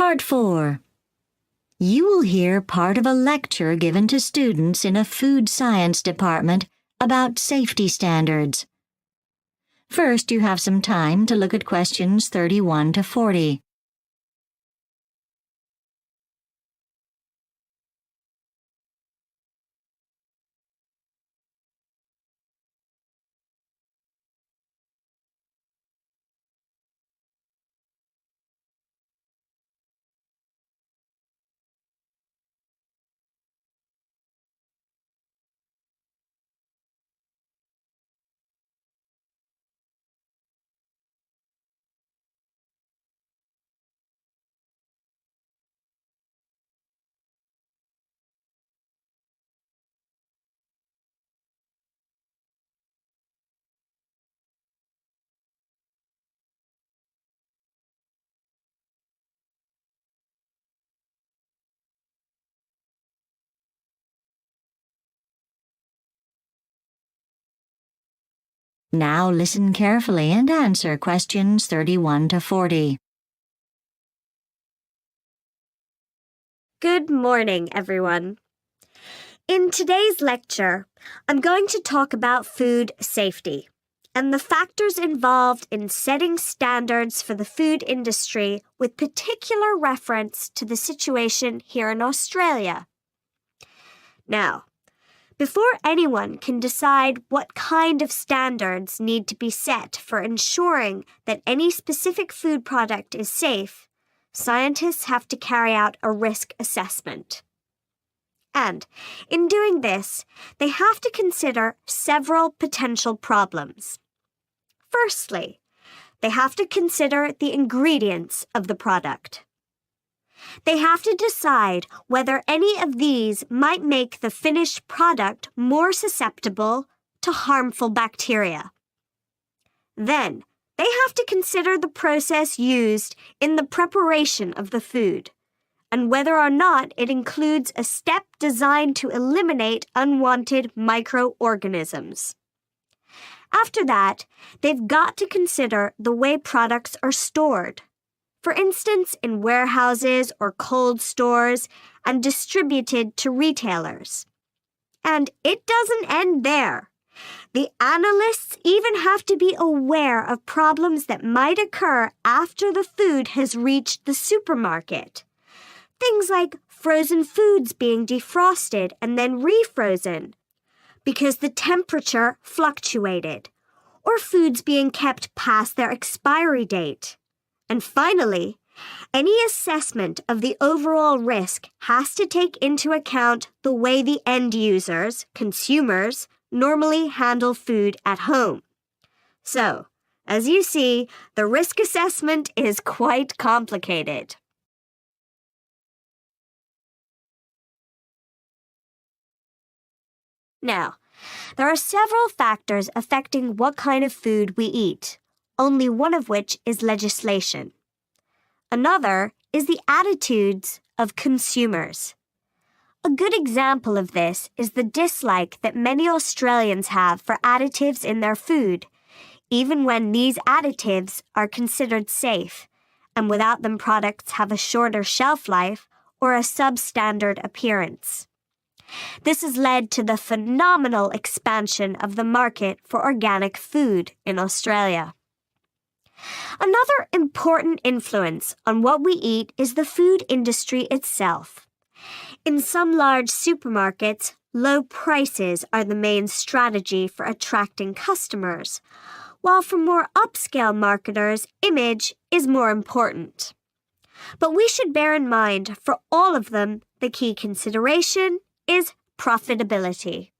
Part 4. You will hear part of a lecture given to students in a food science department about safety standards. First, you have some time to look at questions 31 to 40. Now listen carefully and answer questions 31 to 40. Good morning, everyone. In today's lecture, I'm going to talk about food safety and the factors involved in setting standards for the food industry with particular reference to the situation here in Australia. Now, before anyone can decide what kind of standards need to be set for ensuring that any specific food product is safe, scientists have to carry out a risk assessment. And in doing this, they have to consider several potential problems. Firstly, they have to consider the ingredients of the product. They have to decide whether any of these might make the finished product more susceptible to harmful bacteria. Then, they have to consider the process used in the preparation of the food, and whether or not it includes a step designed to eliminate unwanted microorganisms. After that, they've got to consider the way products are stored. For instance, in warehouses or cold stores, and distributed to retailers. And it doesn't end there. The analysts even have to be aware of problems that might occur after the food has reached the supermarket. Things like frozen foods being defrosted and then refrozen because the temperature fluctuated, or foods being kept past their expiry date. And finally, any assessment of the overall risk has to take into account the way the end users, consumers, normally handle food at home. So, as you see, the risk assessment is quite complicated. Now, there are several factors affecting what kind of food we eat, only one of which is legislation. Another is the attitudes of consumers. A good example of this is the dislike that many Australians have for additives in their food, even when these additives are considered safe, and without them products have a shorter shelf life or a substandard appearance. This has led to the phenomenal expansion of the market for organic food in Australia. Another important influence on what we eat is the food industry itself. In some large supermarkets, low prices are the main strategy for attracting customers, while for more upscale marketers, image is more important. But we should bear in mind, for all of them, the key consideration is profitability.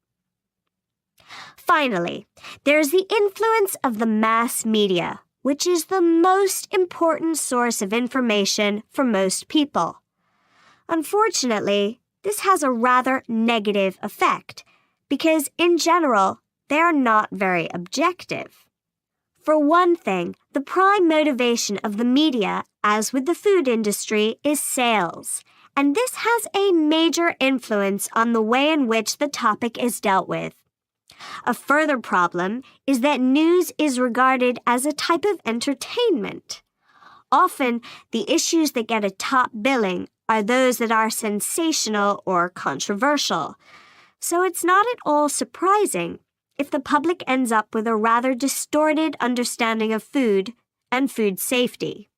Finally, there is the influence of the mass media, which is the most important source of information for most people. Unfortunately, this has a rather negative effect because, in general, they are not very objective. For one thing, the prime motivation of the media, as with the food industry, is sales, and this has a major influence on the way in which the topic is dealt with. A further problem is that news is regarded as a type of entertainment. Often, the issues that get a top billing are those that are sensational or controversial. So it's not at all surprising if the public ends up with a rather distorted understanding of food and food safety.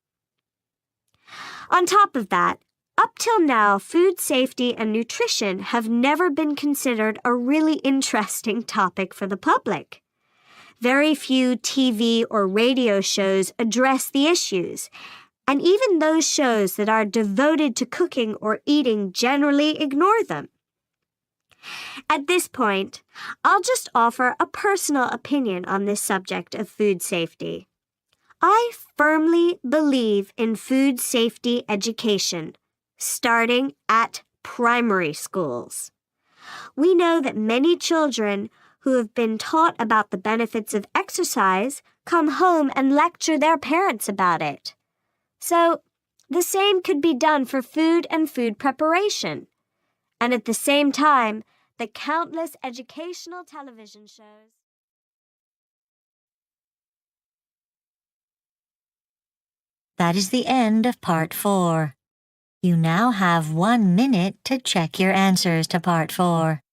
On top of that, up till now, food safety and nutrition have never been considered a really interesting topic for the public. Very few TV or radio shows address the issues, and even those shows that are devoted to cooking or eating generally ignore them. At this point, I'll just offer a personal opinion on this subject of food safety. I firmly believe in food safety education, starting at primary schools. We know that many children who have been taught about the benefits of exercise come home and lecture their parents about it. So, the same could be done for food and food preparation. And at the same time, the countless educational television shows. That is the end of Part 4. You now have 1 minute to check your answers to Part 4.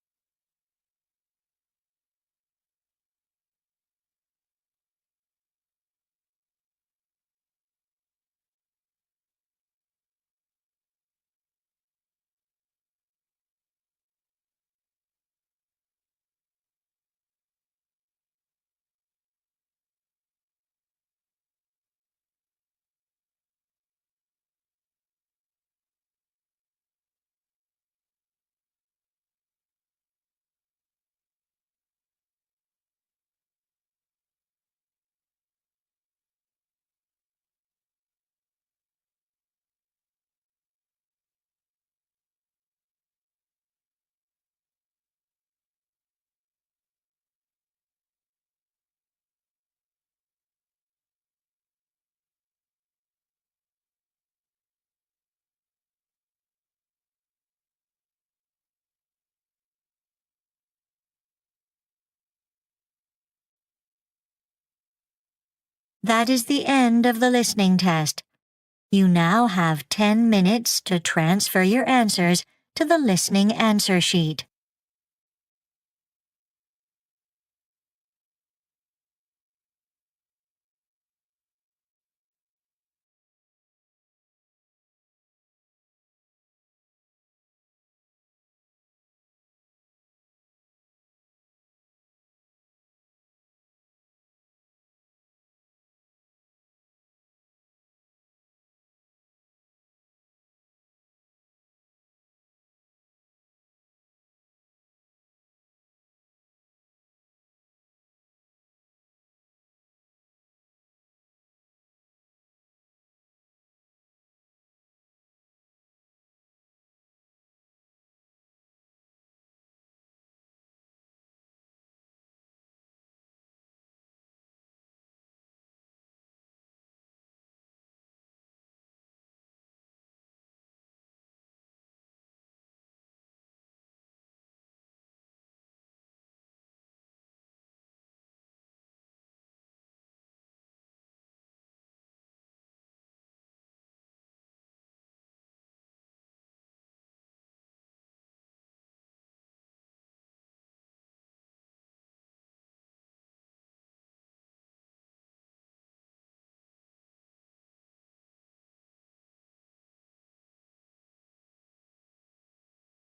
That is the end of the listening test. You now have 10 minutes to transfer your answers to the listening answer sheet.